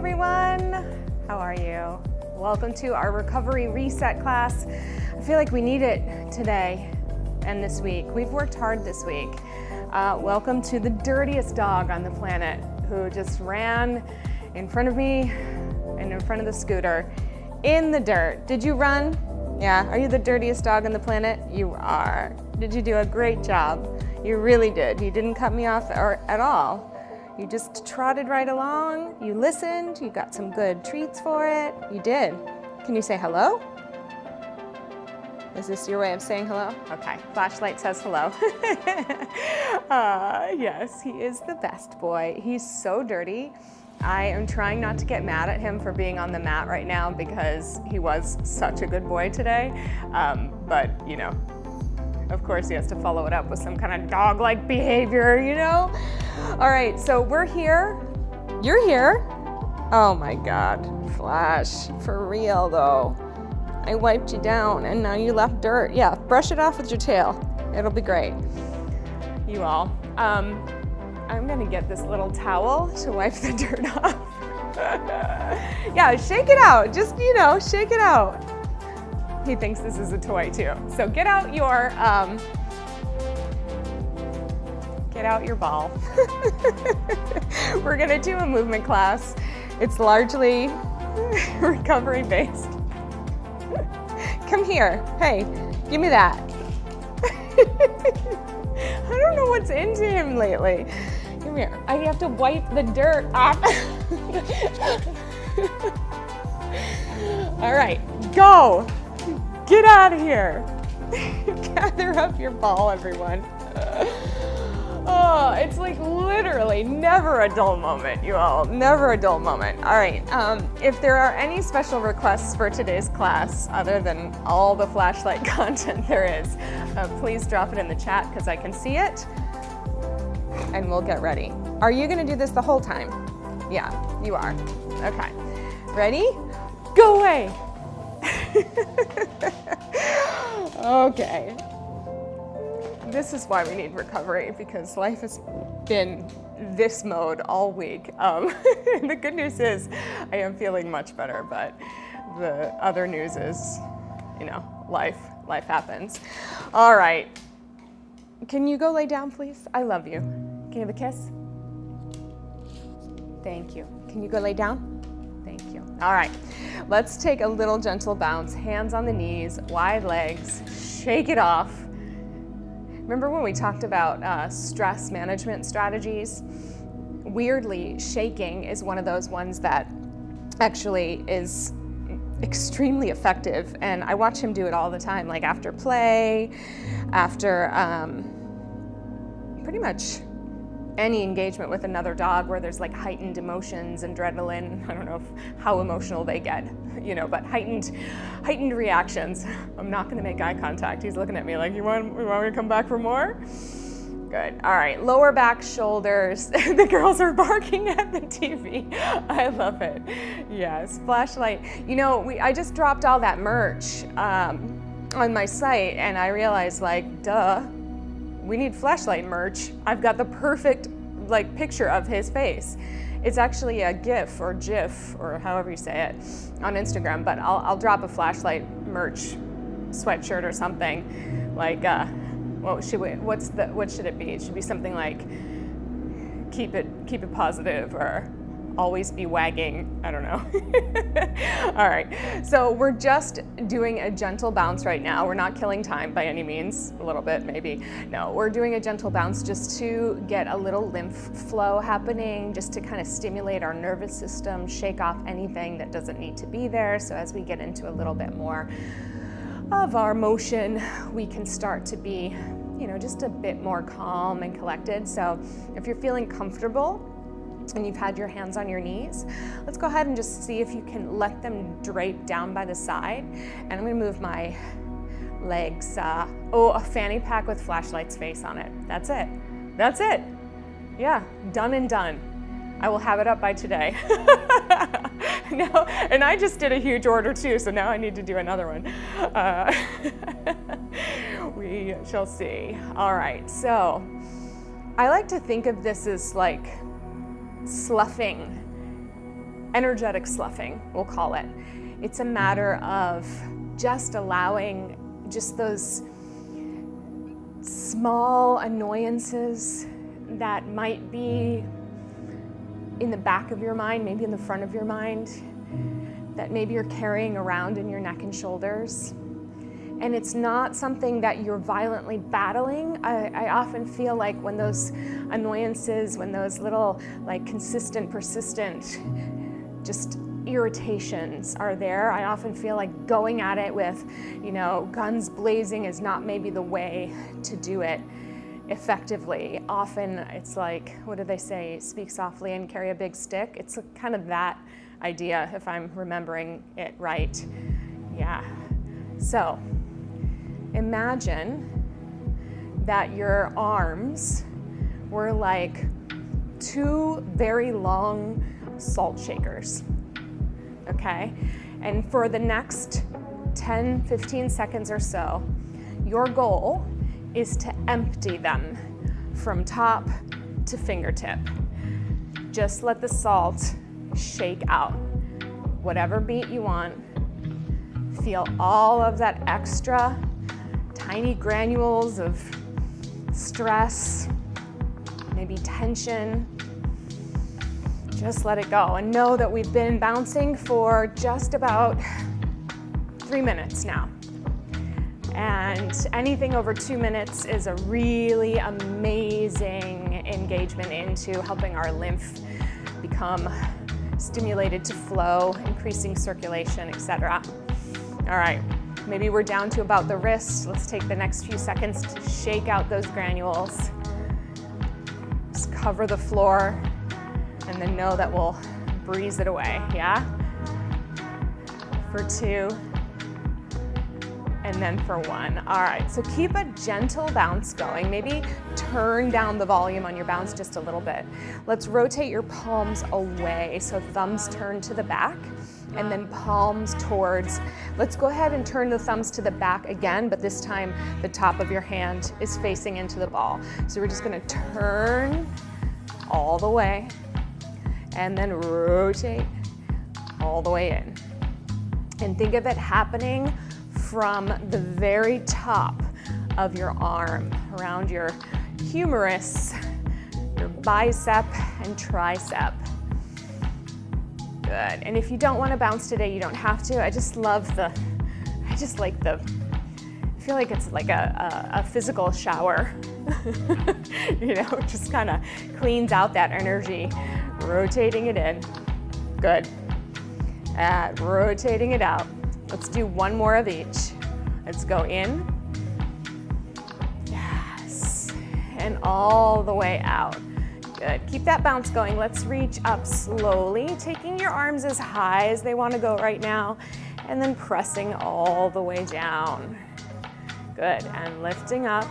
everyone. How are you? Welcome to our recovery reset class. I feel like we need it today and this week. We've worked hard this week. Welcome to the dirtiest dog on the planet who just ran in front of me and in front of the scooter in the dirt. Did you run? Yeah, are you the dirtiest dog on the planet? You are. Did you do a great job? You really did. You didn't cut me off at all. You just trotted right along. You listened. You got some good treats for it. You did. Can you say hello? Is this your way of saying hello? Okay, flashlight says hello. Yes, he is the best boy. He's so dirty. I am trying not to get mad at him for being on the mat right now because he was such a good boy today. But, you know, of course he has to follow it up with some kind of dog-like behavior, you know? All right, so we're here. You're here. Oh my God, Flash, for real though. I wiped you down and now you left dirt. Yeah, brush it off with your tail. It'll be great. You all. I'm gonna get this little towel to wipe the dirt off. Yeah, shake it out. Just, you know, shake it out. He thinks this is a toy too. So get out your ball. We're gonna do a movement class. It's largely recovery based. Come here. Hey, give me that. I don't know what's into him lately. Come here. I have to wipe the dirt off. All right, go. Get out of here. Gather up your ball, everyone. Oh, it's like literally never a dull moment, you all. Never a dull moment. All right, if there are any special requests for today's class, other than all the flashlight content there is, please drop it in the chat because I can see it, and we'll get ready. Are you gonna do this the whole time? Yeah, you are. Okay, ready? Go away. Okay. This is why we need recovery, because life has been this mode all week. The good news is I am feeling much better, but the other news is, you know, life happens. All right. Can you go lay down, please? I love you. Can you have a kiss? Thank you. Can you go lay down? Thank you. All right. Let's take a little gentle bounce. Hands on the knees, wide legs, shake it off. Remember when we talked about stress management strategies? Weirdly, shaking is one of those ones that actually is extremely effective. And I watch him do it all the time, like after play, after pretty much any engagement with another dog where there's like heightened emotions, adrenaline. I don't know how emotional they get, you know, but heightened reactions. I'm not gonna make eye contact. He's looking at me like, you want me to come back for more? Good. All right, lower back, shoulders. The girls are barking at the TV. I love it. Yes, flashlight. You know, I just dropped all that merch on my site and I realized, like, duh, we need flashlight merch. I've got the perfect like picture of his face. It's actually a GIF or GIF or however you say it on Instagram, but I'll drop a flashlight merch sweatshirt or something like what should it be? It should be something like keep it positive or always be wagging. I don't know. All right, so we're just doing a gentle bounce right now. We're not killing time by any means, a little bit maybe. No, we're doing a gentle bounce just to get a little lymph flow happening, just to kind of stimulate our nervous system, shake off anything that doesn't need to be there. So as we get into a little bit more of our motion, we can start to be, you know, just a bit more calm and collected. So if you're feeling comfortable, and you've had your hands on your knees, let's go ahead and just see if you can let them drape down by the side. And I'm gonna move my legs. A fanny pack with flashlight's face on it. That's it. That's it. Yeah, done and done. I will have it up by today. Now, and I just did a huge order too, so now I need to do another one. We shall see. All right, so I like to think of this as like sloughing energetic sloughing, we'll call it. It's a matter of just allowing just those small annoyances that might be in the back of your mind, maybe in the front of your mind, that maybe you're carrying around in your neck and shoulders. And it's not something that you're violently battling. I often feel like when those annoyances, when those little like consistent, persistent, just irritations are there, I often feel like going at it with, guns blazing is not maybe the way to do it effectively. Often it's like, what do they say? Speak softly and carry a big stick. It's kind of that idea, if I'm remembering it right. Yeah. So imagine that your arms were like two very long salt shakers, okay? And for the next 10, 15 seconds or so, your goal is to empty them from top to fingertip. Just let the salt shake out. Whatever beat you want. Feel all of that extra tiny granules of stress, maybe tension. Just let it go and know that we've been bouncing for just about 3 minutes now. And anything over 2 minutes is a really amazing engagement into helping our lymph become stimulated to flow, increasing circulation, etc. All right, maybe we're down to about the wrist. Let's take the next few seconds to shake out those granules. Just cover the floor and then know that we'll breeze it away, yeah? For 2, and then for 1. All right, so keep a gentle bounce going. Maybe turn down the volume on your bounce just a little bit. Let's rotate your palms away, so thumbs turn to the back, and then palms towards. Let's go ahead and turn the thumbs to the back again, but this time the top of your hand is facing into the ball. So we're just gonna turn all the way, and then rotate all the way in. And think of it happening from the very top of your arm, around your humerus, your bicep and tricep. Good. And if you don't want to bounce today, you don't have to. I feel like it's like a physical shower. Just kind of cleans out that energy. Rotating it in. Good. Rotating it out. Let's do one more of each. Let's go in. Yes. And all the way out. Good. Keep that bounce going. Let's reach up slowly, taking your arms as high as they want to go right now, and then pressing all the way down. Good. And lifting up.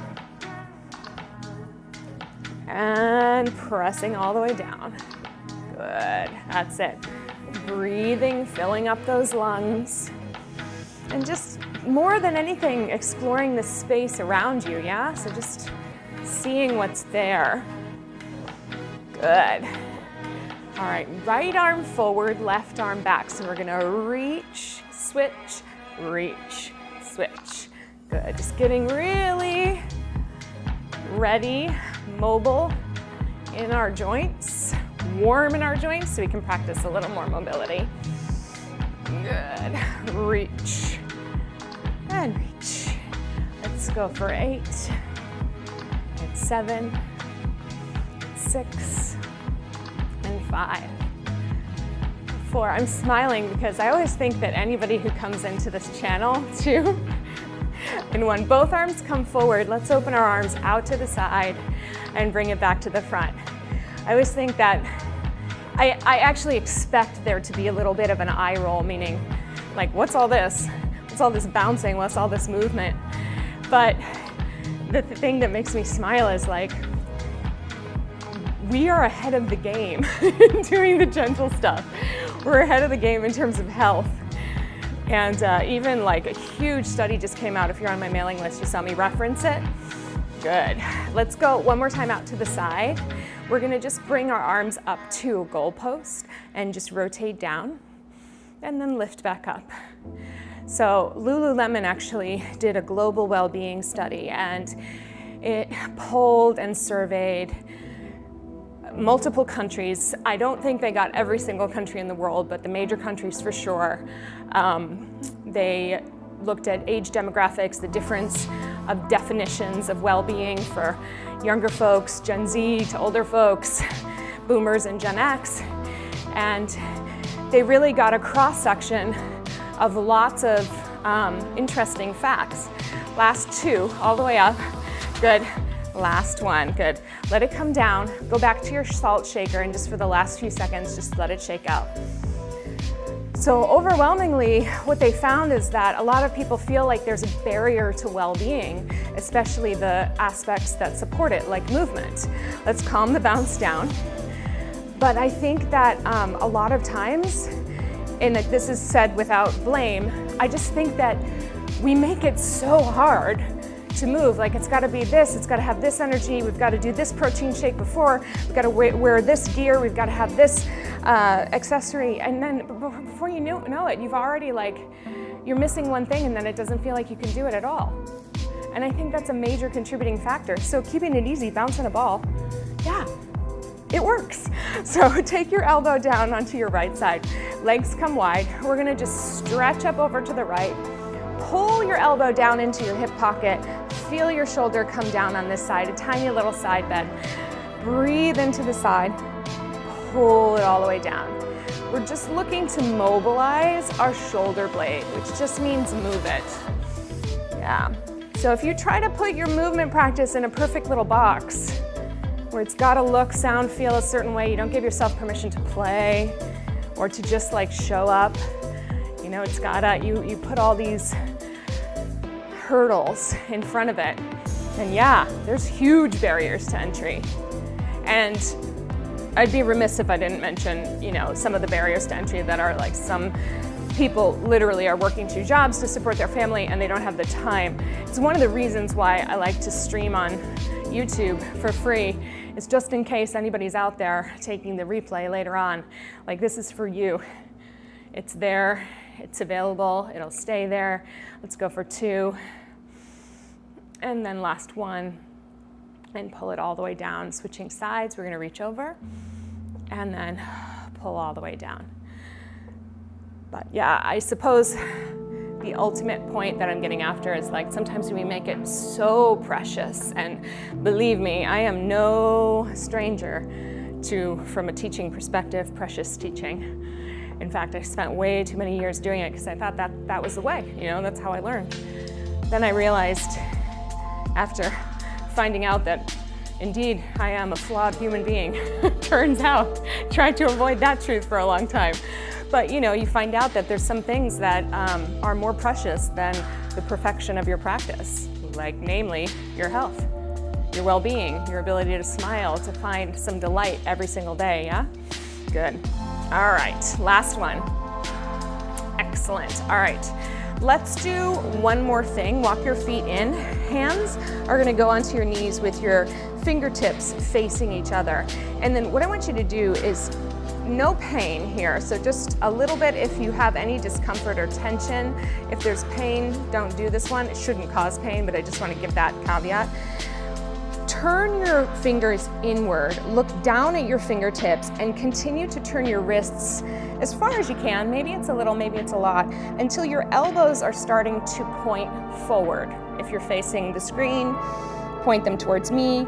And pressing all the way down. Good. That's it. Breathing, filling up those lungs. And just more than anything, exploring the space around you, yeah? So just seeing what's there. Good. All right, right arm forward, left arm back. So we're gonna reach, switch, reach, switch. Good, just getting really ready, mobile in our joints, warm in our joints so we can practice a little more mobility. Good, reach and reach. Let's go for 8, and 7, 6, and 5, 4. I'm smiling because I always think that anybody who comes into this channel too, and when both arms come forward, let's open our arms out to the side and bring it back to the front. I always think that I actually expect there to be a little bit of an eye roll, meaning like, what's all this? What's all this bouncing? What's all this movement? But the thing that makes me smile is like, we are ahead of the game doing the gentle stuff. We're ahead of the game in terms of health. And even like a huge study just came out. If you're on my mailing list, you saw me reference it. Good. Let's go one more time out to the side. we're gonna just bring our arms up to a goalpost and just rotate down and then lift back up. So Lululemon actually did a global well-being study, and it polled and surveyed multiple countries. I don't think they got every single country in the world, but the major countries for sure. They looked at age demographics, the difference of definitions of well-being for younger folks, Gen Z to older folks, boomers and Gen X. And they really got a cross-section of lots of interesting facts. Last two, all the way up. Good. Last one. Good. Let it come down. Go back to your salt shaker, and just for the last few seconds, just let it shake out. So overwhelmingly, what they found is that a lot of people feel like there's a barrier to well-being, especially the aspects that support it, like movement. Let's calm the bounce down. But I think that a lot of times, and this is said without blame, I just think that we make it so hard to move. Like, it's got to be this, it's got to have this energy, we've got to do this protein shake before, we've got to wear this gear, we've got to have this accessory, and then before you know it, you've already you're missing one thing, and then it doesn't feel like you can do it at all. And I think that's a major contributing factor. So keeping it easy, bouncing a ball, yeah, it works. So take your elbow down onto your right side, legs come wide. We're gonna just stretch up over to the right, pull your elbow down into your hip pocket, feel your shoulder come down on this side, a tiny little side bend. Breathe into the side, pull it all the way down. We're just looking to mobilize our shoulder blade, which just means move it. Yeah. So if you try to put your movement practice in a perfect little box, where it's gotta look, sound, feel a certain way, you don't give yourself permission to play or to just show up. You know, it's gotta, you put all these hurdles in front of it. And yeah, there's huge barriers to entry. And I'd be remiss if I didn't mention, some of the barriers to entry that are some people literally are working 2 jobs to support their family and they don't have the time. It's one of the reasons why I like to stream on YouTube for free. It's just in case anybody's out there taking the replay later on. This is for you. It's there, it's available, it'll stay there. Let's go for 2. And then last one, and pull it all the way down. Switching sides, we're gonna reach over and then pull all the way down. But yeah, I suppose the ultimate point that I'm getting after is sometimes we make it so precious, and believe me, I am no stranger to, from a teaching perspective, precious teaching. In fact, I spent way too many years doing it because I thought that was the way, that's how I learned. Then I realized, after finding out that indeed I am a flawed human being, turns out, tried to avoid that truth for a long time. But you find out that there's some things that are more precious than the perfection of your practice, namely your health, your well-being, your ability to smile, to find some delight every single day, yeah? Good. All right, last one. Excellent. All right, let's do one more thing. Walk your feet in. Hands are gonna go onto your knees with your fingertips facing each other. And then what I want you to do is, no pain here, so just a little bit if you have any discomfort or tension. If there's pain, don't do this one. It shouldn't cause pain, but I just want to give that caveat. Turn your fingers inward, look down at your fingertips, and continue to turn your wrists as far as you can. Maybe it's a little, maybe it's a lot, until your elbows are starting to point forward. If you're facing the screen, point them towards me.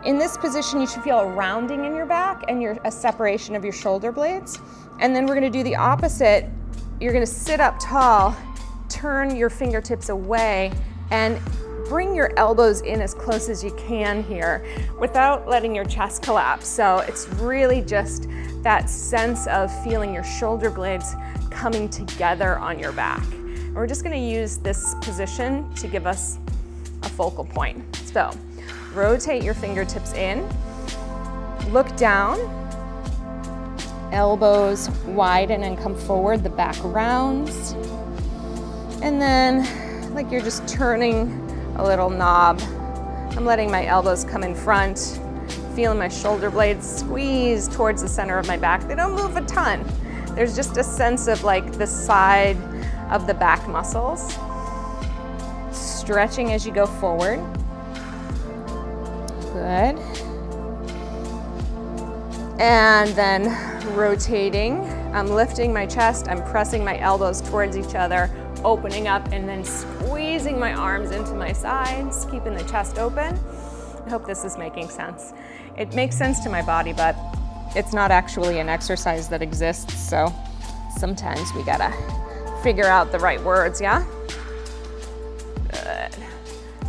In this position, you should feel a rounding in your back and a separation of your shoulder blades. And then we're gonna do the opposite. You're gonna sit up tall, turn your fingertips away, and bring your elbows in as close as you can here without letting your chest collapse. So it's really just that sense of feeling your shoulder blades coming together on your back. And we're just gonna use this position to give us a focal point. So rotate your fingertips in, look down, elbows widen and come forward, the back rounds, and then you're just turning a little knob. I'm letting my elbows come in front, feeling my shoulder blades squeeze towards the center of my back. They don't move a ton. There's just a sense of like the side of the back muscles. Stretching as you go forward. Good. And then rotating. I'm lifting my chest, I'm pressing my elbows towards each other, opening up and then squeezing my arms into my sides, keeping the chest open. I hope this is making sense. It makes sense to my body, but it's not actually an exercise that exists, so sometimes we gotta figure out the right words, yeah? Good.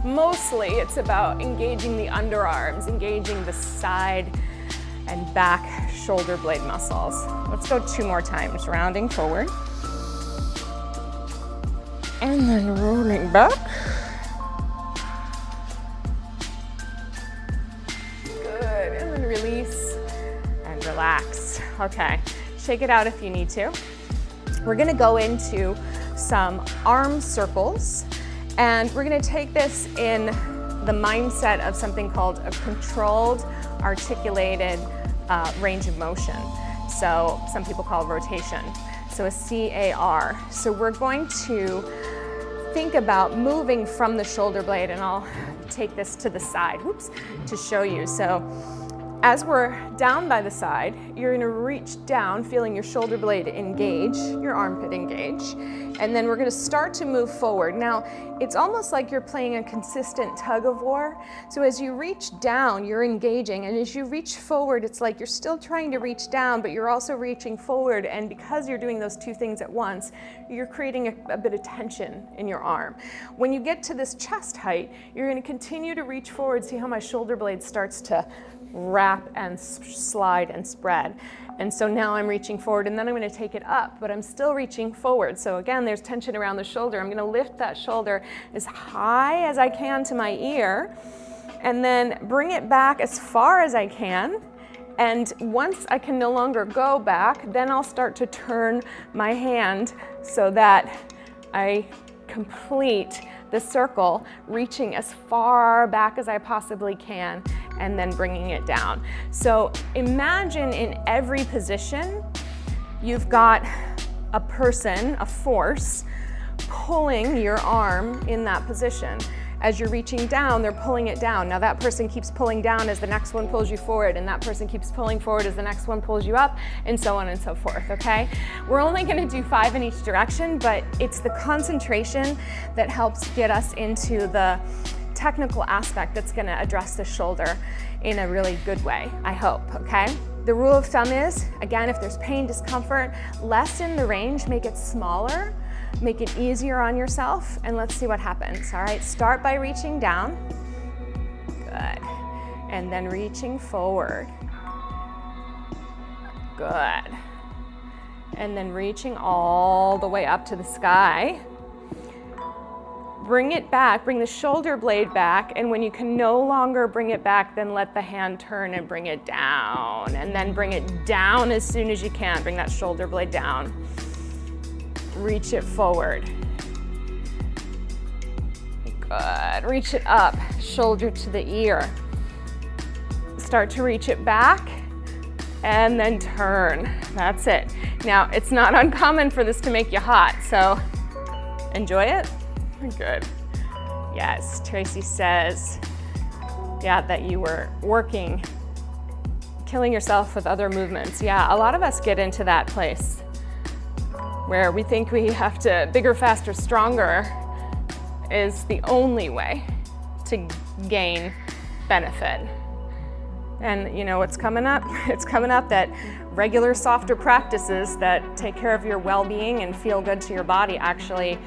Mostly it's about engaging the underarms, engaging the side and back shoulder blade muscles. Let's go 2 more times, rounding forward. And then rolling back. Good, and then release and relax. Okay, shake it out if you need to. We're gonna go into some arm circles, and we're gonna take this in the mindset of something called a controlled, articulated range of motion. So some people call it rotation. So a CAR. So we're going to think about moving from the shoulder blade, and I'll take this to the side, whoops, to show you. So as we're down by the side, you're gonna reach down, feeling your shoulder blade engage, your armpit engage, and then we're gonna start to move forward. Now, it's almost like you're playing a consistent tug of war. So as you reach down, you're engaging, and as you reach forward, it's like you're still trying to reach down, but you're also reaching forward, and because you're doing those 2 things at once, you're creating a bit of tension in your arm. When you get to this chest height, you're gonna continue to reach forward. See how my shoulder blade starts to wrap and slide and spread. And so now I'm reaching forward, and then I'm going to take it up, but I'm still reaching forward. So again, there's tension around the shoulder. I'm going to lift that shoulder as high as I can to my ear, and then bring it back as far as I can. And once I can no longer go back, then I'll start to turn my hand so that I complete the circle, reaching as far back as I possibly can, and then bringing it down. So imagine in every position, you've got a person, a force, pulling your arm in that position. As you're reaching down, they're pulling it down. Now that person keeps pulling down as the next one pulls you forward, and that person keeps pulling forward as the next one pulls you up, and so on and so forth, okay? We're only gonna do 5 in each direction, but it's the concentration that helps get us into the technical aspect that's gonna address the shoulder in a really good way, I hope, okay? The rule of thumb is, again, if there's pain, discomfort, lessen the range, make it smaller, make it easier on yourself, and let's see what happens, all right? Start by reaching down. Good. And then reaching forward. Good. And then reaching all the way up to the sky. Bring it back, bring the shoulder blade back, and when you can no longer bring it back, then let the hand turn and bring it down, and then bring it down as soon as you can. Bring that shoulder blade down. Reach it forward. Good. Reach it up, shoulder to the ear. Start to reach it back, and then turn. That's it. Now, it's not uncommon for this to make you hot, so enjoy it. Good. Yes, Tracy says, yeah, that you were working, killing yourself with other movements. Yeah, a lot of us get into that place where we think we have to, bigger, faster, stronger is the only way to gain benefit. And you know what's coming up? It's coming up that regular, softer practices that take care of your well-being and feel good to your body actually,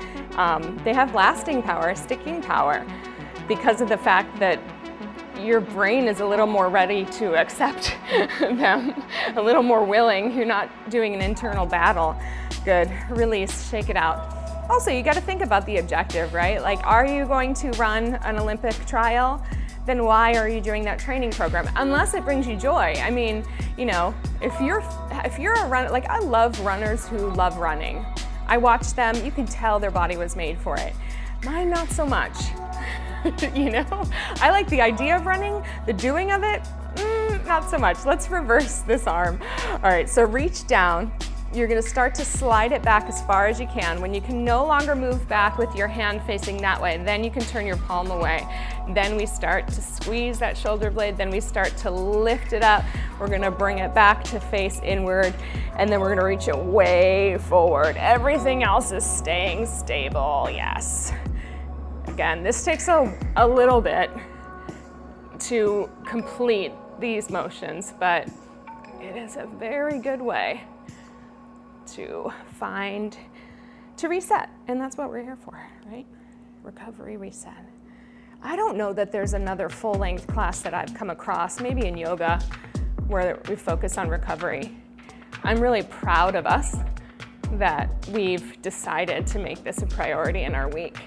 they have lasting power, sticking power, because of the fact that your brain is a little more ready to accept them, a little more willing. You're not doing an internal battle. Good. Release, shake it out. Also, you got to think about the objective, right? Like, are you going to run an Olympic trial? Then why are you doing that training program? Unless it brings you joy. I mean, you know, if you're a runner, like I love runners who love running. I watch them, you can tell their body was made for it. Mine, not so much. You know, I like the idea of running, the doing of it, not so much. Let's reverse this arm. All right, so reach down. You're gonna start to slide it back as far as you can. When you can no longer move back with your hand facing that way, then you can turn your palm away. Then we start to squeeze that shoulder blade, then we start to lift it up. We're gonna bring it back to face inward, and then we're gonna reach it way forward. Everything else is staying stable, yes. Again, this takes a little bit to complete these motions, but it is a very good way to reset, and that's what we're here for, right? Recovery, reset. I don't know that there's another full-length class that I've come across, maybe in yoga, where we focus on recovery. I'm really proud of us that we've decided to make this a priority in our week.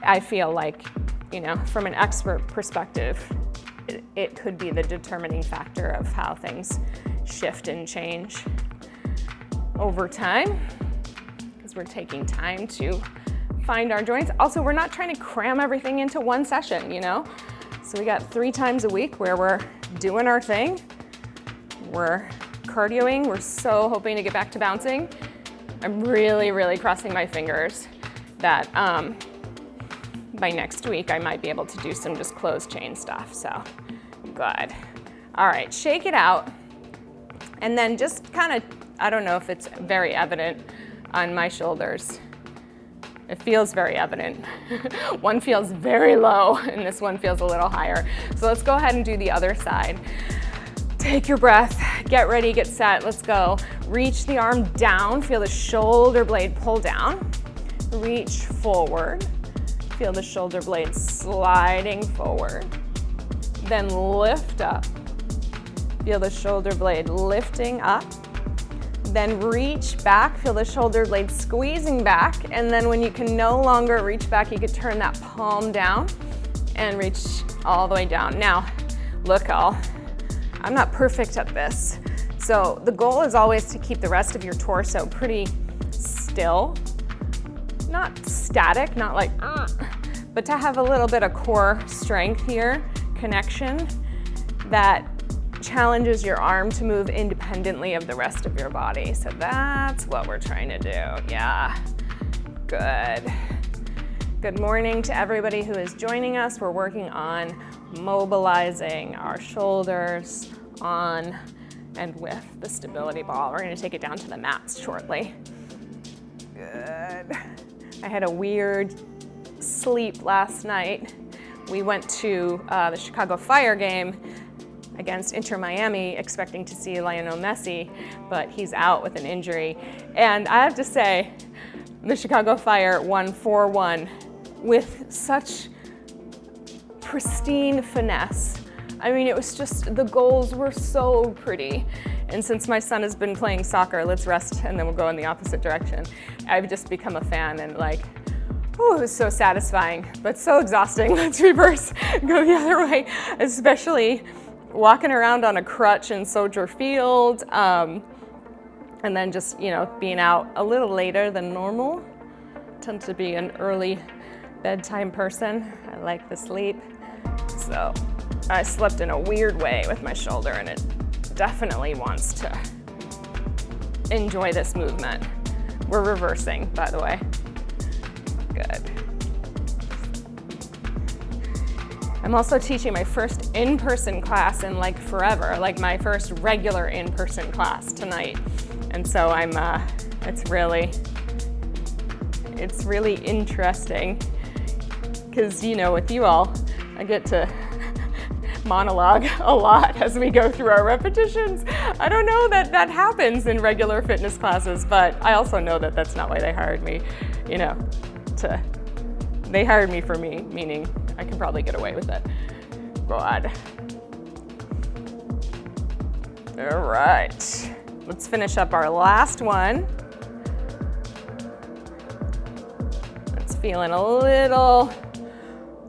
I feel like, you know, from an expert perspective, it could be the determining factor of how things shift and change over time, because we're taking time to find our joints. Also, we're not trying to cram everything into one session, you know? So we got 3 times a week where we're doing our thing. We're cardioing. We're so hoping to get back to bouncing. I'm really, really crossing my fingers that by next week I might be able to do some just closed chain stuff, so good. All right, shake it out. And then just kind of, I don't know if it's very evident on my shoulders. It feels very evident. One feels very low and this one feels a little higher. So let's go ahead and do the other side. Take your breath, get ready, get set, let's go. Reach the arm down, feel the shoulder blade pull down. Reach forward, feel the shoulder blade sliding forward. Then lift up. Feel the shoulder blade lifting up. Then reach back, feel the shoulder blade squeezing back, and then when you can no longer reach back, you could turn that palm down and reach all the way down. Now, look all, I'm not perfect at this, so the goal is always to keep the rest of your torso pretty still, not static, not like, but to have a little bit of core strength here, connection, that challenges your arm to move independently of the rest of your body. So that's what we're trying to do. Yeah, good. Good morning to everybody who is joining us. We're working on mobilizing our shoulders on and with the stability ball. We're gonna take it down to the mats shortly. Good. I had a weird sleep last night. We went to the Chicago Fire game against Inter Miami, expecting to see Lionel Messi, but he's out with an injury. And I have to say, the Chicago Fire won 4-1 with such pristine finesse. I mean, it was just, the goals were so pretty. And since my son has been playing soccer, let's rest and then we'll go in the opposite direction. I've just become a fan and like, oh, it was so satisfying, but so exhausting. Let's reverse, go the other way, especially walking around on a crutch in Soldier Field, and then just, you know, being out a little later than normal. I tend to be an early bedtime person. I like the sleep. So I slept in a weird way with my shoulder, and it definitely wants to enjoy this movement. We're reversing, by the way. Good. I'm also teaching my first in-person class in like forever, like my first regular in-person class tonight. And so I'm, it's really interesting because, you know, with you all, I get to monologue a lot as we go through our repetitions. I don't know that that happens in regular fitness classes, but I also know that that's not why they hired me, you know, they hired me for me, meaning I can probably get away with it. God. All right, let's finish up our last one. It's feeling a little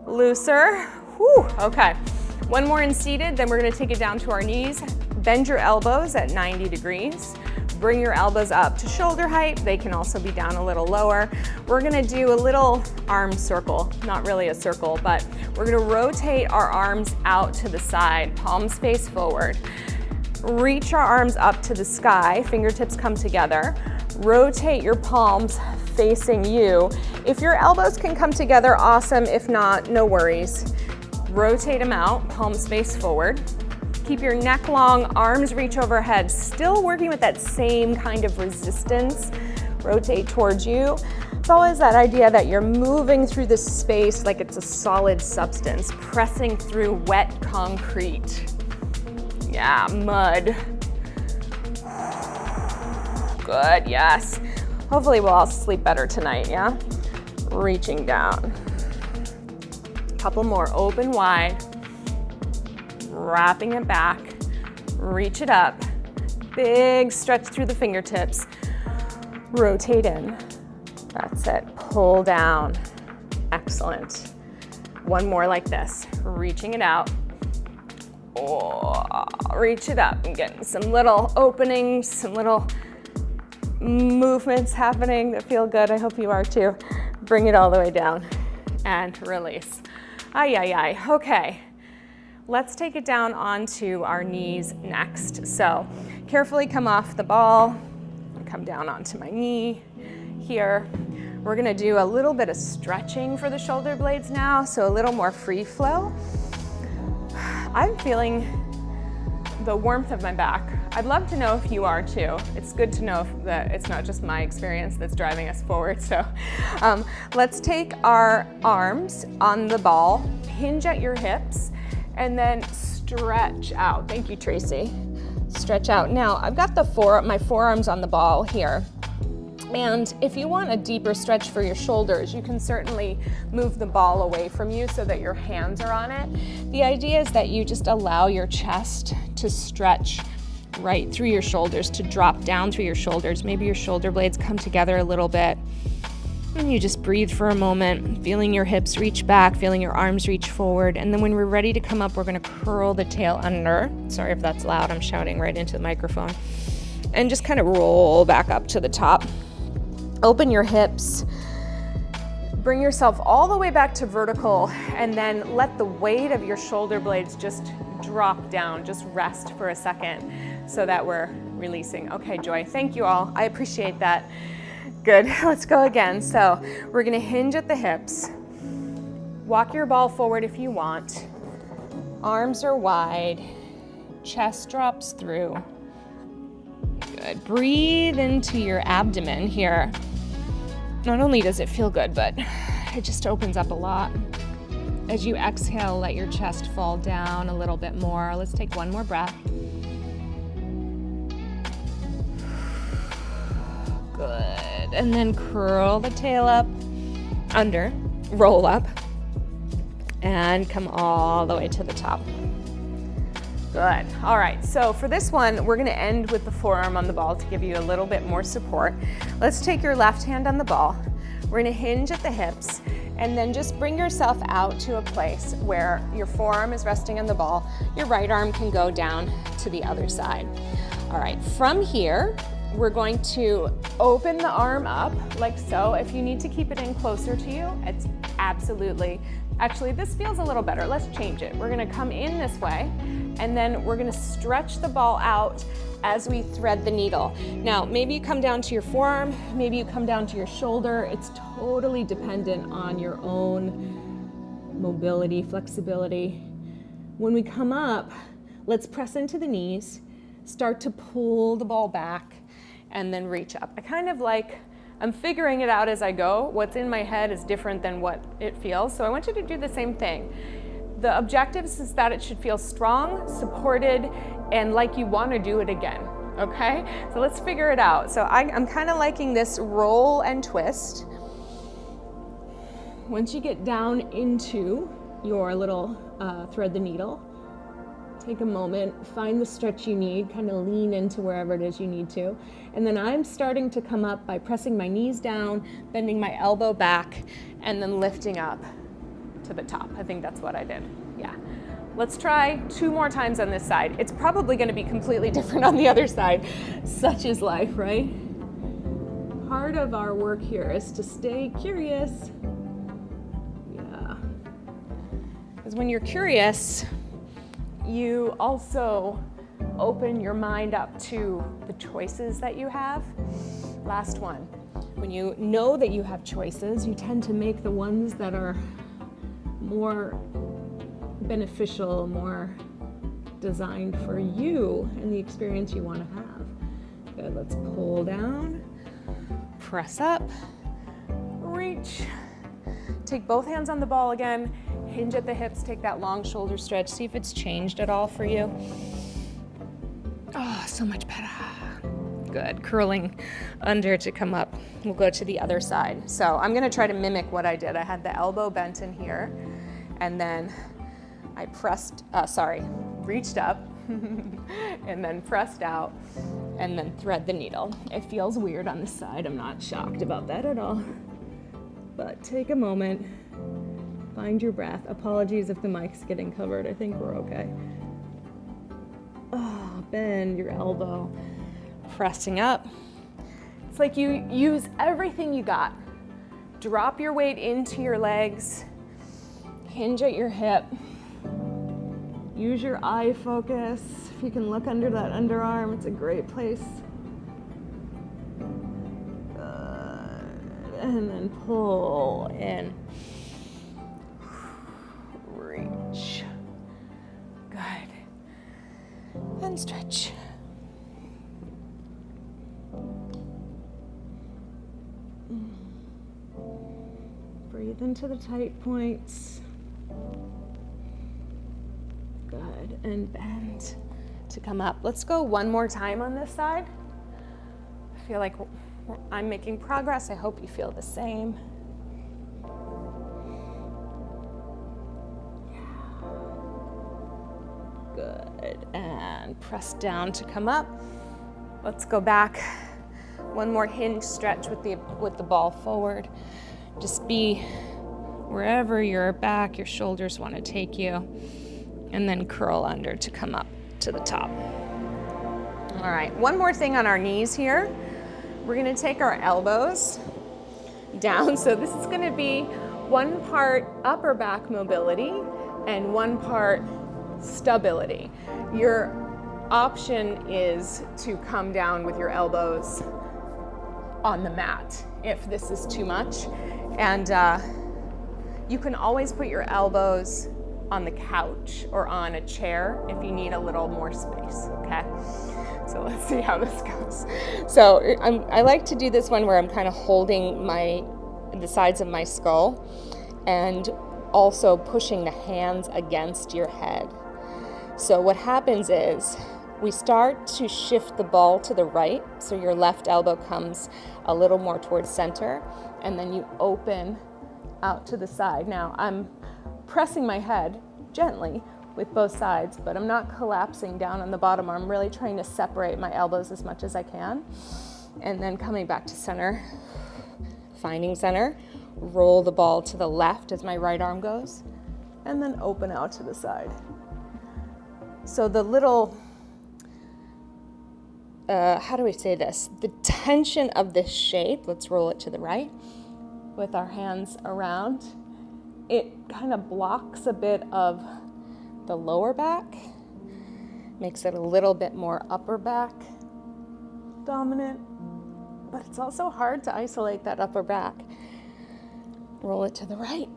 looser. Whew, okay. One more in seated, then we're gonna take it down to our knees. Bend your elbows at 90 degrees. bring your elbows up to shoulder height. They can also be down a little lower. We're gonna do a little arm circle, not really a circle, but we're gonna rotate our arms out to the side, palms face forward. Reach our arms up to the sky, fingertips come together. Rotate your palms facing you. If your elbows can come together, awesome. If not, no worries. Rotate them out, palms face forward. Keep your neck long, arms reach overhead, still working with that same kind of resistance. Rotate towards you. It's always that idea that you're moving through this space like it's a solid substance, pressing through wet concrete. Yeah, mud. Good, yes. Hopefully we'll all sleep better tonight, yeah? Reaching down. Couple more, open wide. Wrapping it back. Reach it up. Big stretch through the fingertips. Rotate in. That's it, pull down. Excellent. One more like this, reaching it out. Oh, reach it up and getting some little openings, some little movements happening that feel good. I hope you are too. Bring it all the way down and release. Ay, ay, ay. Okay, let's take it down onto our knees next. So carefully come off the ball, come down onto my knee here. We're gonna do a little bit of stretching for the shoulder blades now, so a little more free flow. I'm feeling the warmth of my back. I'd love to know if you are too. It's good to know that it's not just my experience that's driving us forward. So let's take our arms on the ball, hinge at your hips, and then stretch out. Thank you, Tracy. Stretch out. Now, I've got my forearms on the ball here. And if you want a deeper stretch for your shoulders, you can certainly move the ball away from you so that your hands are on it. The idea is that you just allow your chest to stretch right through your shoulders, to drop down through your shoulders. Maybe your shoulder blades come together a little bit. And you just breathe for a moment, feeling your hips reach back, feeling your arms reach forward. And then when we're ready to come up, we're gonna curl the tail under. Sorry if that's loud, I'm shouting right into the microphone. And just kind of roll back up to the top. Open your hips, bring yourself all the way back to vertical, and then let the weight of your shoulder blades just drop down, just rest for a second so that we're releasing. Okay, Joy, thank you all. I appreciate that. Good, let's go again. So we're gonna hinge at the hips. Walk your ball forward if you want. Arms are wide, chest drops through. Good, breathe into your abdomen here. Not only does it feel good, but it just opens up a lot. As you exhale, let your chest fall down a little bit more. Let's take one more breath. Good, and then curl the tail up, under, roll up, and come all the way to the top. Good. All right, so for this one, we're gonna end with the forearm on the ball to give you a little bit more support. Let's take your left hand on the ball. We're gonna hinge at the hips, and then just bring yourself out to a place where your forearm is resting on the ball. Your right arm can go down to the other side. All right, from here, we're going to open the arm up like so. If you need to keep it in closer to you, it's absolutely, actually this feels a little better. Let's change it. We're gonna come in this way, and then we're gonna stretch the ball out as we thread the needle. Now, maybe you come down to your forearm, maybe you come down to your shoulder. It's totally dependent on your own mobility, flexibility. When we come up, let's press into the knees, start to pull the ball back, and then reach up. I kind of like, I'm figuring it out as I go. What's in my head is different than what it feels. So I want you to do the same thing. The objective is that it should feel strong, supported, and like you want to do it again, okay? So let's figure it out. So I'm kind of liking this roll and twist. Once you get down into your little thread the needle, take a moment, find the stretch you need, kind of lean into wherever it is you need to. And then I'm starting to come up by pressing my knees down, bending my elbow back, and then lifting up to the top. I think that's what I did, yeah. Let's try 2 more times on this side. It's probably going to be completely different on the other side. Such is life, right? Part of our work here is to stay curious. Yeah. Because when you're curious, you also open your mind up to the choices that you have. Last one. When you know that you have choices, you tend to make the ones that are more beneficial, more designed for you and the experience you want to have. Good, let's pull down, press up, reach. Take both hands on the ball again, hinge at the hips, take that long shoulder stretch, see if it's changed at all for you. Oh, so much better. Good, curling under to come up. We'll go to the other side. So I'm gonna try to mimic what I did. I had the elbow bent in here, and then I reached up, and then pressed out, and then thread the needle. It feels weird on the side. I'm not shocked about that at all. But take a moment, find your breath. Apologies if the mic's getting covered. I think we're okay. Oh, bend your elbow. Pressing up. It's like you use everything you got. Drop your weight into your legs. Hinge at your hip. Use your eye focus. If you can look under that underarm, it's a great place. Good. And then pull in. Reach. Good. And stretch. Breathe into the tight points. Good, and bend to come up. Let's go one more time on this side. I feel like I'm making progress. I hope you feel the same. Yeah. Good, and press down to come up. Let's go back. One more hinge stretch with the ball forward. Just be wherever your back, your shoulders want to take you, and then curl under to come up to the top. All right, one more thing on our knees here. We're going to take our elbows down. So this is going to be one part upper back mobility and one part stability. Your option is to come down with your elbows on the mat if this is too much. And you can always put your elbows on the couch or on a chair if you need a little more space, okay? So let's see how this goes. So I like to do this one where I'm kind of holding the sides of my skull and also pushing the hands against your head. So what happens is we start to shift the ball to the right, so your left elbow comes a little more towards center, and then you open out to the side. Now I'm pressing my head gently with both sides, but I'm not collapsing down on the bottom. I'm really trying to separate my elbows as much as I can, and then coming back to center, finding center, roll the ball to the left as my right arm goes, and then open out to the side. So the little, how do we say this? The tension of this shape, let's roll it to the right with our hands around. It kind of blocks a bit of the lower back, makes it a little bit more upper back dominant, but it's also hard to isolate that upper back. Roll it to the right.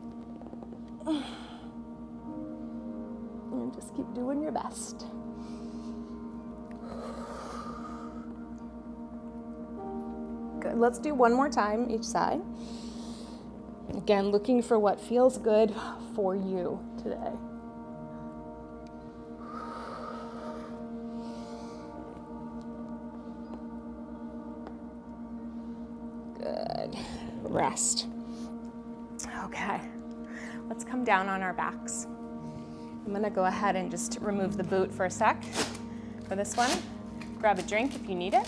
And just keep doing your best. Good, let's do one more time each side. Again, looking for what feels good for you today. Good, rest. Okay, let's come down on our backs. I'm gonna go ahead and just remove the boot for a sec for this one. Grab a drink if you need it.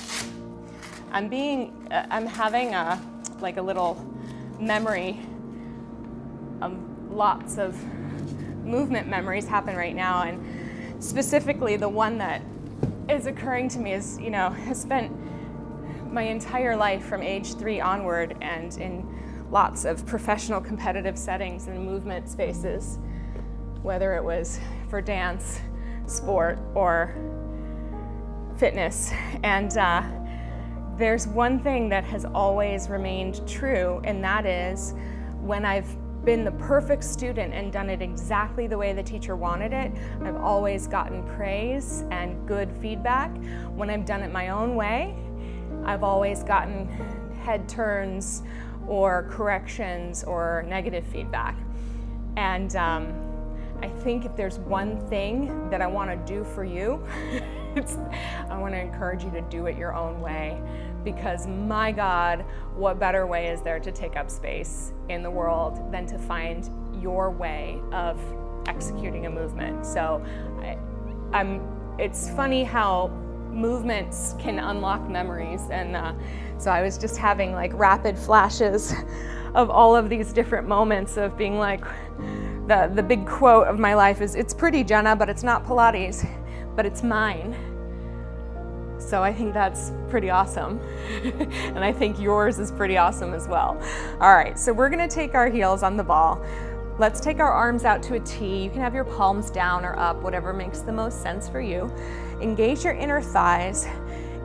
I'm having a little memory of lots of movement memories happen right now, and specifically the one that is occurring to me is, has spent my entire life from age 3 onward and in lots of professional competitive settings and movement spaces, whether it was for dance, sport, or fitness. And there's one thing that has always remained true, and that is when I've been the perfect student and done it exactly the way the teacher wanted it, I've always gotten praise and good feedback. When I've done it my own way, I've always gotten head turns or corrections or negative feedback. And I think if there's one thing that I want to do for you, I want to encourage you to do it your own way, because my God, what better way is there to take up space in the world than to find your way of executing a movement? So it's funny how movements can unlock memories, and so I was just having like rapid flashes of all of these different moments of being like, the big quote of my life is, "It's pretty, Jenna, but it's not Pilates, but it's mine." So I think that's pretty awesome. And I think yours is pretty awesome as well. All right, so we're gonna take our heels on the ball. Let's take our arms out to a T. You can have your palms down or up, whatever makes the most sense for you. Engage your inner thighs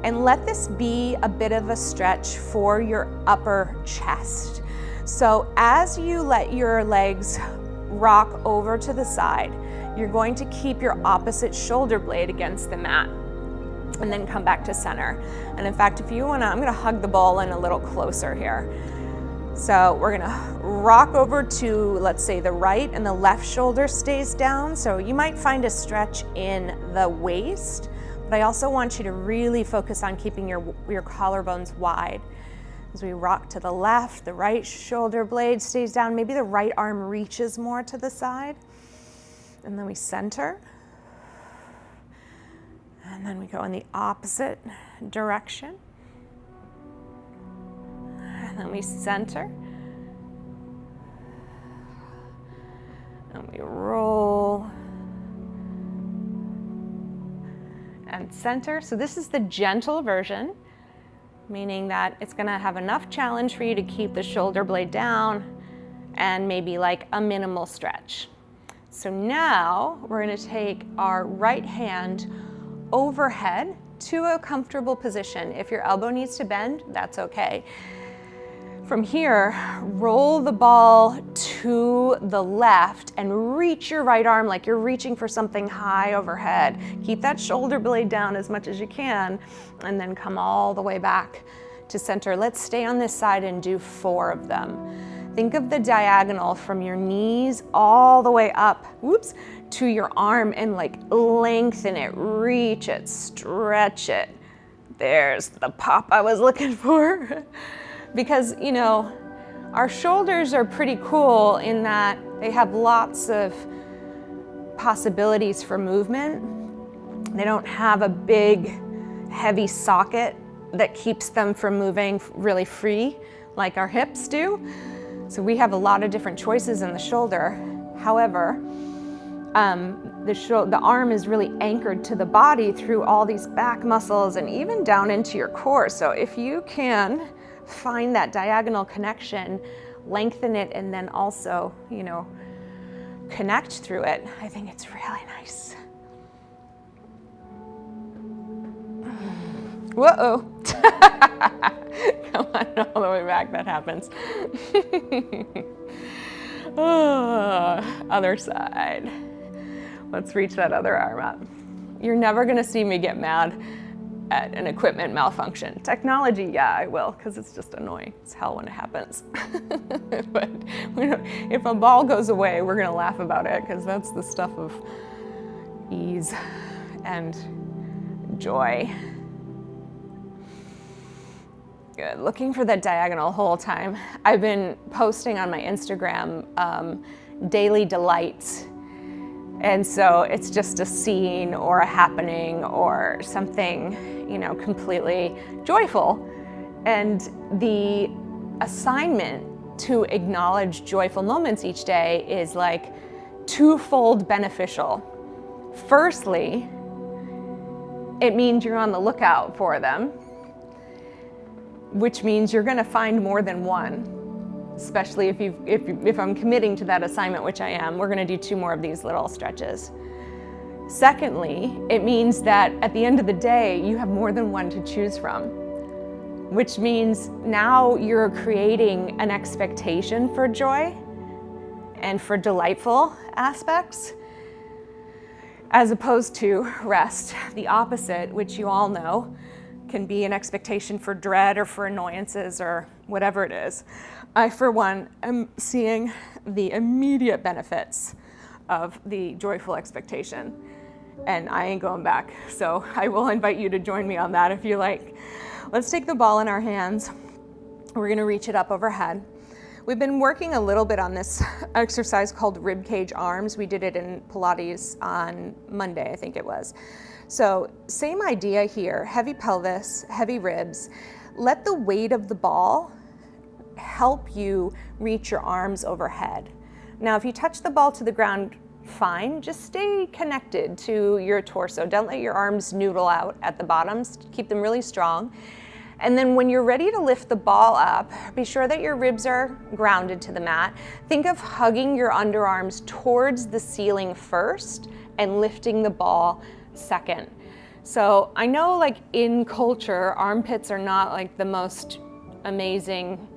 and let this be a bit of a stretch for your upper chest. So as you let your legs rock over to the side, you're going to keep your opposite shoulder blade against the mat and then come back to center. And in fact, if you wanna, I'm gonna hug the ball in a little closer here. So we're gonna rock over to, let's say, the right, and the left shoulder stays down. So you might find a stretch in the waist, but I also want you to really focus on keeping your collarbones wide. As we rock to the left, the right shoulder blade stays down. Maybe the right arm reaches more to the side. And then we center. And then we go in the opposite direction. And then we center. And we roll. And center. So this is the gentle version, meaning that it's gonna have enough challenge for you to keep the shoulder blade down and maybe like a minimal stretch. So now we're gonna take our right hand overhead to a comfortable position. If your elbow needs to bend, that's okay. From here, roll the ball to the left and reach your right arm like you're reaching for something high overhead. Keep that shoulder blade down as much as you can, and then come all the way back to center. Let's stay on this side and do 4 of them. Think of the diagonal from your knees all the way up, whoops, to your arm, and like lengthen it, reach it, stretch it. There's the pop I was looking for. Because, you know, our shoulders are pretty cool in that they have lots of possibilities for movement. They don't have a big, heavy socket that keeps them from moving really free like our hips do. So we have a lot of different choices in the shoulder. However, the arm is really anchored to the body through all these back muscles and even down into your core. So if you can find that diagonal connection, lengthen it, and then also, you know, connect through it, I think it's really nice. Whoa. Come on, all the way back, that happens. Other side. Let's reach that other arm up. You're never gonna see me get mad at an equipment malfunction. Technology, yeah, I will, because it's just annoying. It's hell when it happens. But if a ball goes away, we're gonna laugh about it, because that's the stuff of ease and joy. Good, looking for that diagonal whole time. I've been posting on my Instagram daily delights. And so it's just a scene or a happening or something, you know, completely joyful. And the assignment to acknowledge joyful moments each day is like twofold beneficial. Firstly, it means you're on the lookout for them, which means you're gonna find more than one, especially if I'm committing to that assignment, which I am. We're gonna do 2 more of these little stretches. Secondly, it means that at the end of the day, you have more than one to choose from, which means now you're creating an expectation for joy and for delightful aspects, as opposed to rest, the opposite, which you all know can be an expectation for dread or for annoyances or whatever it is. I, for one, am seeing the immediate benefits of the joyful expectation, and I ain't going back. So I will invite you to join me on that if you like. Let's take the ball in our hands. We're gonna reach it up overhead. We've been working a little bit on this exercise called rib cage arms. We did it in Pilates on Monday, I think it was. So same idea here, heavy pelvis, heavy ribs. Let the weight of the ball help you reach your arms overhead. Now, if you touch the ball to the ground, fine, just stay connected to your torso. Don't let your arms noodle out at the bottoms, keep them really strong. And then when you're ready to lift the ball up, be sure that your ribs are grounded to the mat. Think of hugging your underarms towards the ceiling first and lifting the ball second. So I know, like, in culture, armpits are not like the most amazing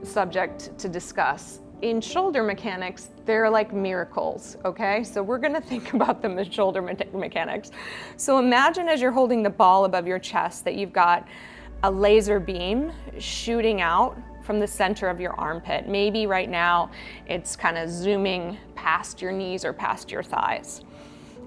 subject to discuss. In shoulder mechanics, they're like miracles, okay? So we're gonna think about them as shoulder mechanics. So imagine as you're holding the ball above your chest that you've got a laser beam shooting out from the center of your armpit. Maybe right now it's kind of zooming past your knees or past your thighs.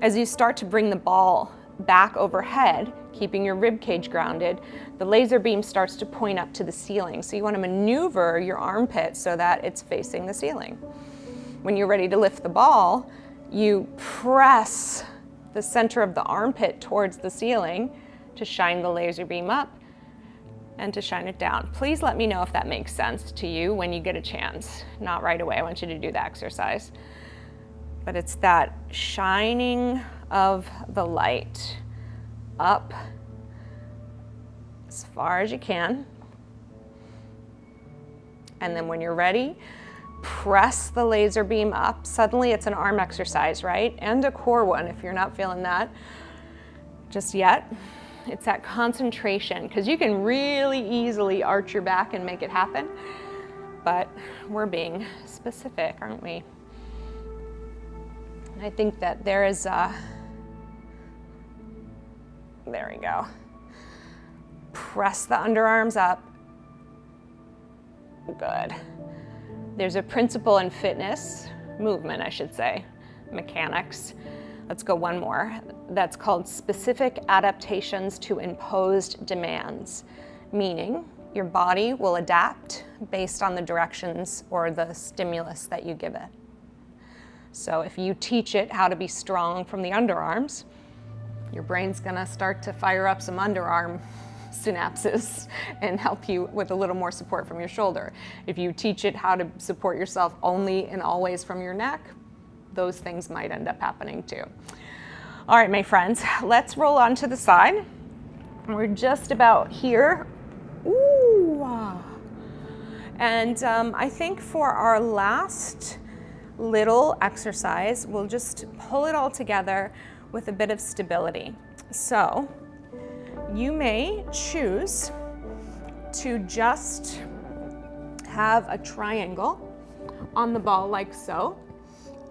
As you start to bring the ball back overhead, keeping your rib cage grounded, the laser beam starts to point up to the ceiling. So you want to maneuver your armpit so that it's facing the ceiling. When you're ready to lift the ball, you press the center of the armpit towards the ceiling to shine the laser beam up and to shine it down. Please let me know if that makes sense to you when you get a chance. Not right away, I want you to do the exercise. But it's that shining of the light up as far as you can. And then when you're ready, press the laser beam up. Suddenly it's an arm exercise, right? And a core one if you're not feeling that just yet. It's that concentration, because you can really easily arch your back and make it happen, but we're being specific, aren't we? I think that there is there we go. Press the underarms up. Good. There's a principle in fitness, movement I should say, mechanics. Let's go one more. That's called specific adaptations to imposed demands, meaning your body will adapt based on the directions or the stimulus that you give it. So if you teach it how to be strong from the underarms, your brain's gonna start to fire up some underarm synapses and help you with a little more support from your shoulder. If you teach it how to support yourself only and always from your neck, those things might end up happening too. All right, my friends, let's roll on to the side. We're just about here. Ooh. And I think for our last little exercise, we'll just pull it all together with a bit of stability. So you may choose to just have a triangle on the ball like so,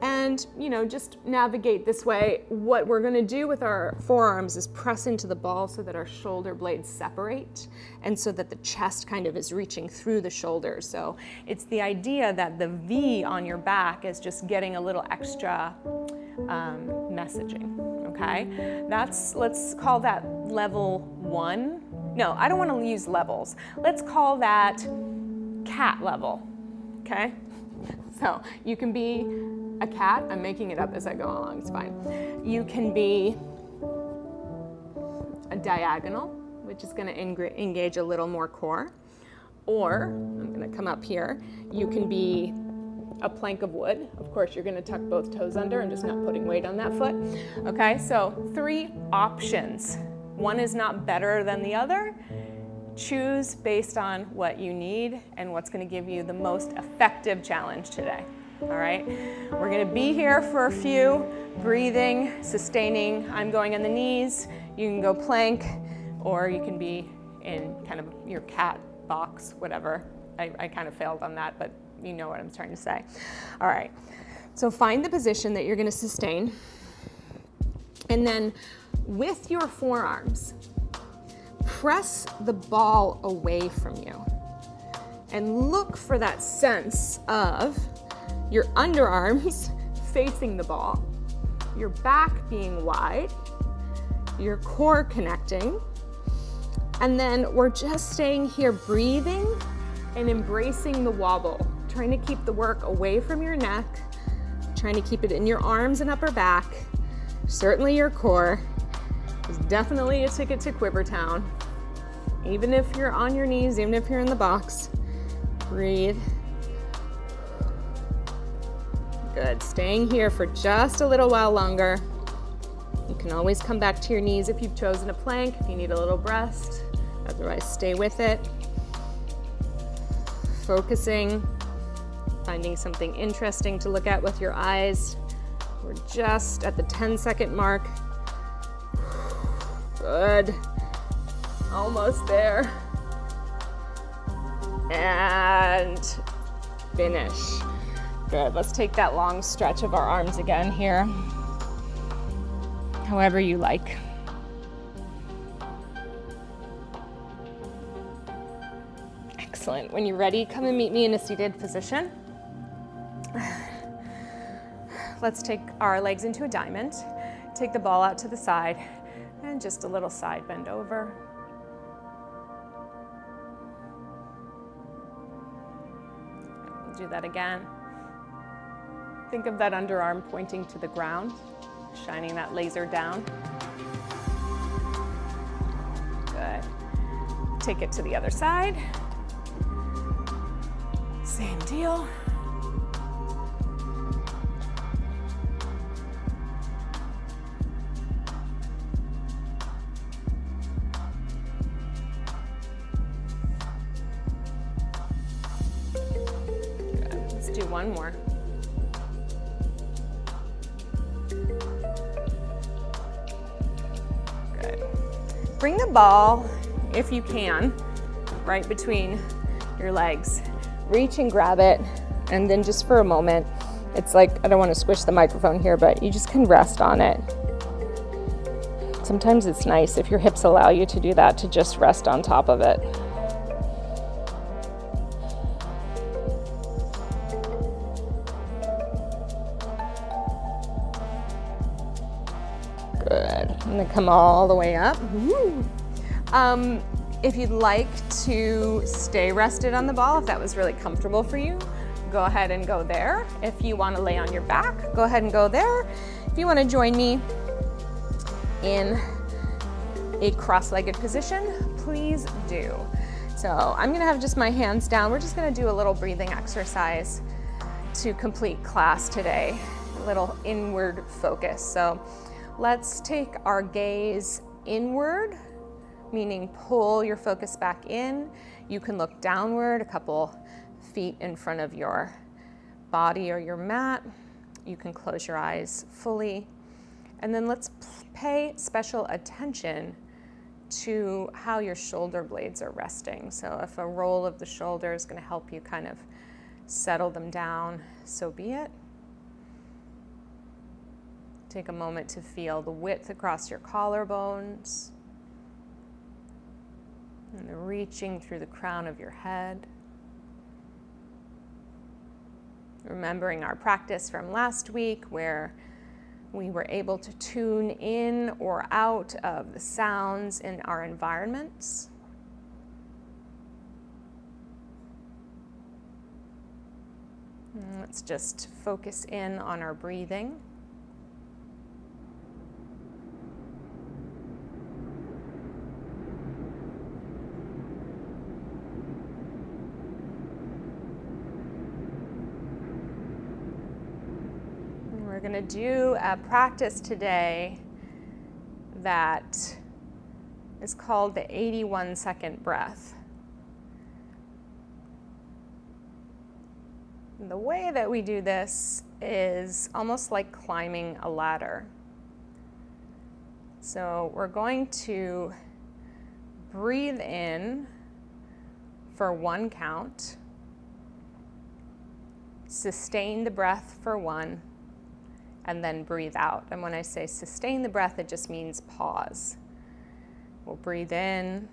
and just navigate this way. What we're going to do with our forearms is press into the ball so that our shoulder blades separate and so that the chest kind of is reaching through the shoulders. So it's the idea that the V on your back is just getting a little extra messaging, okay? Let's call that level 1. No, I don't want to use levels. Let's call that cat level, okay? So you can be a cat. I'm making it up as I go along, it's fine. You can be a diagonal, which is going to engage a little more core. Or, I'm going to come up here, you can be a plank of wood. Of course, you're gonna tuck both toes under and just not putting weight on that foot. Okay, so 3 options. One is not better than the other. Choose based on what you need and what's gonna give you the most effective challenge today. All right, we're gonna be here for a few, breathing, sustaining. I'm going on the knees. You can go plank, or you can be in kind of your cat box, whatever. I kind of failed on that, but you know what I'm trying to say. All right, so find the position that you're gonna sustain. And then with your forearms, press the ball away from you and look for that sense of your underarms facing the ball, your back being wide, your core connecting, and then we're just staying here breathing and embracing the wobble, trying to keep the work away from your neck, trying to keep it in your arms and upper back, certainly your core. There's definitely a ticket to Quivertown. Even if you're on your knees, even if you're in the box, breathe. Good, staying here for just a little while longer. You can always come back to your knees if you've chosen a plank, if you need a little rest. Otherwise, stay with it. Focusing, finding something interesting to look at with your eyes. We're just at the 10-second mark. Good, almost there. And finish. Good, let's take that long stretch of our arms again here. However you like. Excellent, when you're ready, come and meet me in a seated position. Let's take our legs into a diamond. Take the ball out to the side and just a little side bend over. We'll do that again. Think of that underarm pointing to the ground, shining that laser down. Good. Take it to the other side. Same deal. Good. Let's do one more. Bring the ball, if you can, right between your legs. Reach and grab it, and then just for a moment, it's like, I don't want to squish the microphone here, but you just can rest on it. Sometimes it's nice if your hips allow you to do that, to just rest on top of it. Good, and then come all the way up. If you'd like to stay rested on the ball, if that was really comfortable for you, go ahead and go there. If you want to lay on your back, go ahead and go there. If you want to join me in a cross-legged position, please do. So I'm going to have just my hands down. We're just going to do a little breathing exercise to complete class today, a little inward focus. So let's take our gaze inward, meaning pull your focus back in. You can look downward a couple feet in front of your body or your mat. You can close your eyes fully. And then let's pay special attention to how your shoulder blades are resting. So if a roll of the shoulder is going to help you kind of settle them down, so be it. Take a moment to feel the width across your collarbones, and reaching through the crown of your head. Remembering our practice from last week where we were able to tune in or out of the sounds in our environments. And let's just focus in on our breathing. going to do a practice today that is called the 81-second breath. And the way that we do this is almost like climbing a ladder. So we're going to breathe in for 1 count, sustain the breath for 1, and then breathe out. And when I say sustain the breath, it just means pause. We'll breathe in,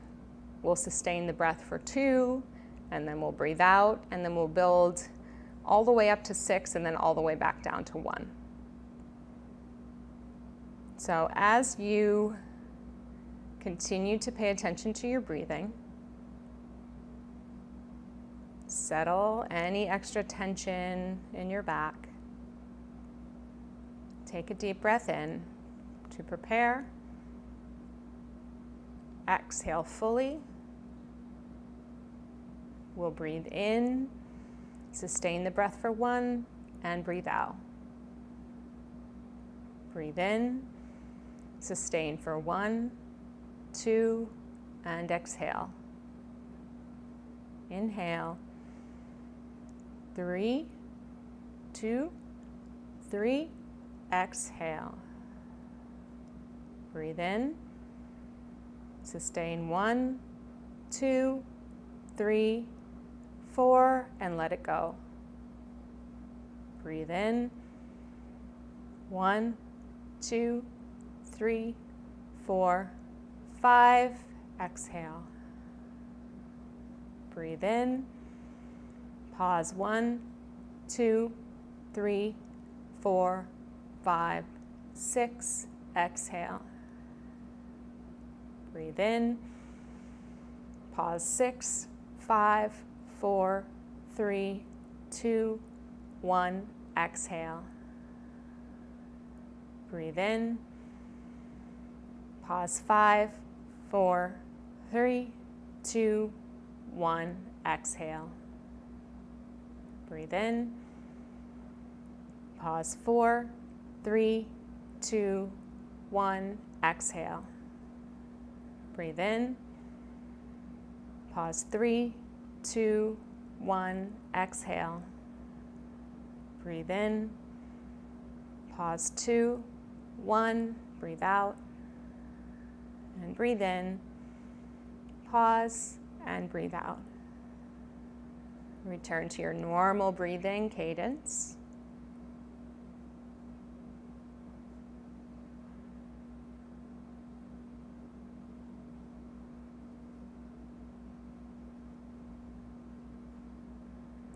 we'll sustain the breath for 2, and then we'll breathe out, and then we'll build all the way up to 6, and then all the way back down to 1. So as you continue to pay attention to your breathing, settle any extra tension in your back. Take a deep breath in to prepare. Exhale fully. We'll breathe in, sustain the breath for 1, and breathe out. Breathe in, sustain for 1, 2, and exhale. Inhale. 3, 2, 3, exhale. Breathe in, sustain 1, 2, 3, 4, and let it go. Breathe in, 1, 2, 3, 4, 5, exhale. Breathe in, pause 1, 2, 3, 4, 5, 6, exhale. Breathe in, pause 6, 5, 4, 3, 2, 1, exhale. Breathe in, pause 5, 4, 3, 2, 1, exhale. Breathe in, pause 4, 3, 2, 1, exhale. Breathe in, pause 3, 2, 1, exhale. Breathe in, pause 2, 1, breathe out, and breathe in, pause, and breathe out. Return to your normal breathing cadence.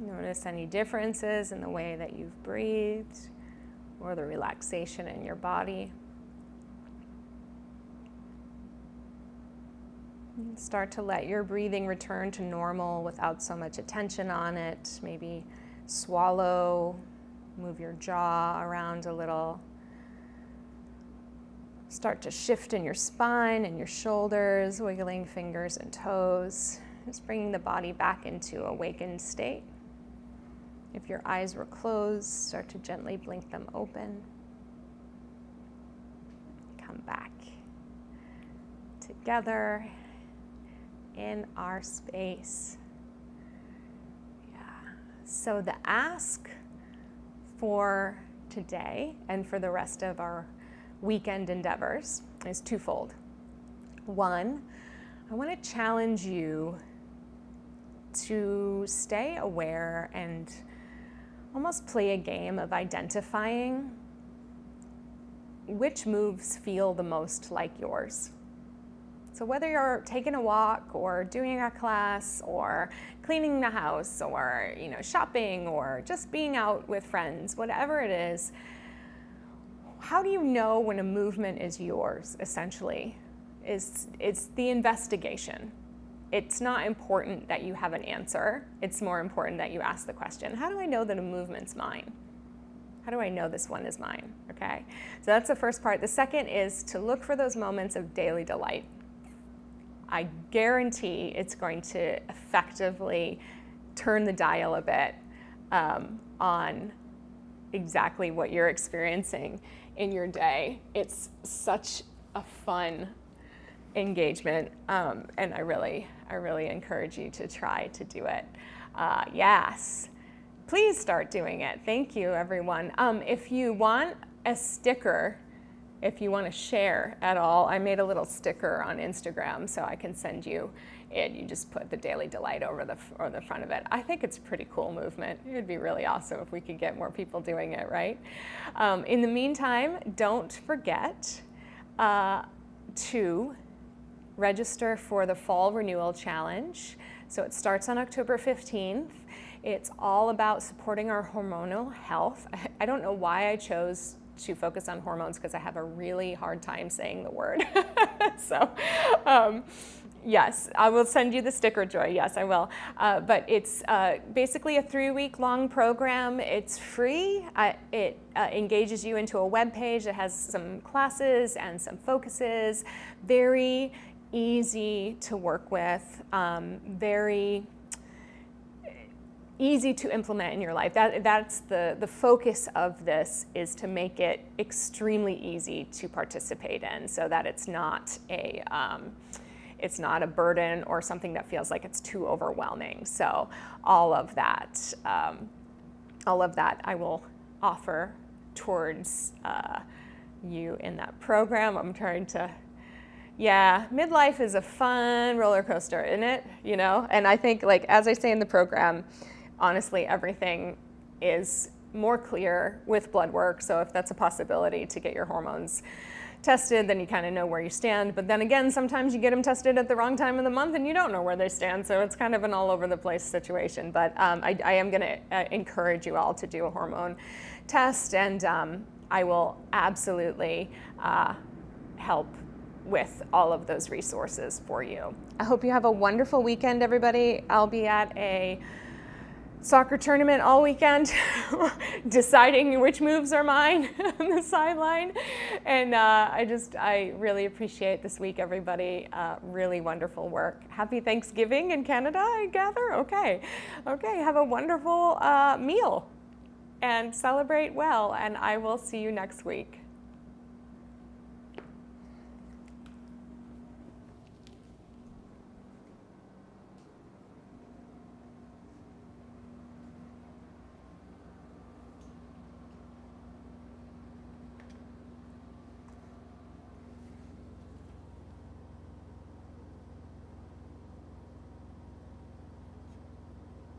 Notice any differences in the way that you've breathed or the relaxation in your body. Start to let your breathing return to normal without so much attention on it. Maybe swallow, move your jaw around a little. Start to shift in your spine and your shoulders, wiggling fingers and toes. Just bringing the body back into awakened state. If your eyes were closed, start to gently blink them open. Come back together in our space. Yeah. So the ask for today and for the rest of our weekend endeavors is twofold. One, I want to challenge you to stay aware and almost play a game of identifying which moves feel the most like yours. So whether you're taking a walk or doing a class or cleaning the house or shopping or just being out with friends, whatever it is, how do you know when a movement is yours, essentially? It's the investigation. It's not important that you have an answer. It's more important that you ask the question, how do I know that a movement's mine? How do I know this one is mine? Okay, so that's the first part. The second is to look for those moments of daily delight. I guarantee it's going to effectively turn the dial a bit on exactly what you're experiencing in your day. It's such a fun engagement, and I really encourage you to try to do it. Yes, please start doing it. Thank you, everyone. If you want a sticker, if you want to share at all, I made a little sticker on Instagram, so I can send you it. You just put the Daily Delight over the front of it. I think it's a pretty cool movement. It would be really awesome if we could get more people doing it, right? In the meantime, don't forget to register for the Fall Renewal Challenge. So it starts on October 15th. It's all about supporting our hormonal health. I don't know why I chose to focus on hormones, because I have a really hard time saying the word. So yes, I will send you the sticker, Joy. Yes, I will. But it's basically a 3-week-long program. It's free. It engages you into a web page that has some classes and some focuses. Very easy to work with. Very easy to implement in your life. That's the focus of this, is to make it extremely easy to participate in, so that it's not a burden or something that feels like it's too overwhelming. So all of that I will offer towards you in that program. I'm trying to. Yeah, midlife is a fun roller coaster, isn't it? You know, and I think, like, as I say in the program, honestly, everything is more clear with blood work. So if that's a possibility to get your hormones tested, then you kind of know where you stand. But then again, sometimes you get them tested at the wrong time of the month and you don't know where they stand. So it's kind of an all over the place situation. But I am going to encourage you all to do a hormone test, and I will absolutely help with all of those resources for you. I hope you have a wonderful weekend, everybody. I'll be at a soccer tournament all weekend, deciding which moves are mine on the sideline. And I really appreciate this week, everybody. Really wonderful work. Happy Thanksgiving in Canada, I gather? Okay, have a wonderful meal and celebrate well, and I will see you next week.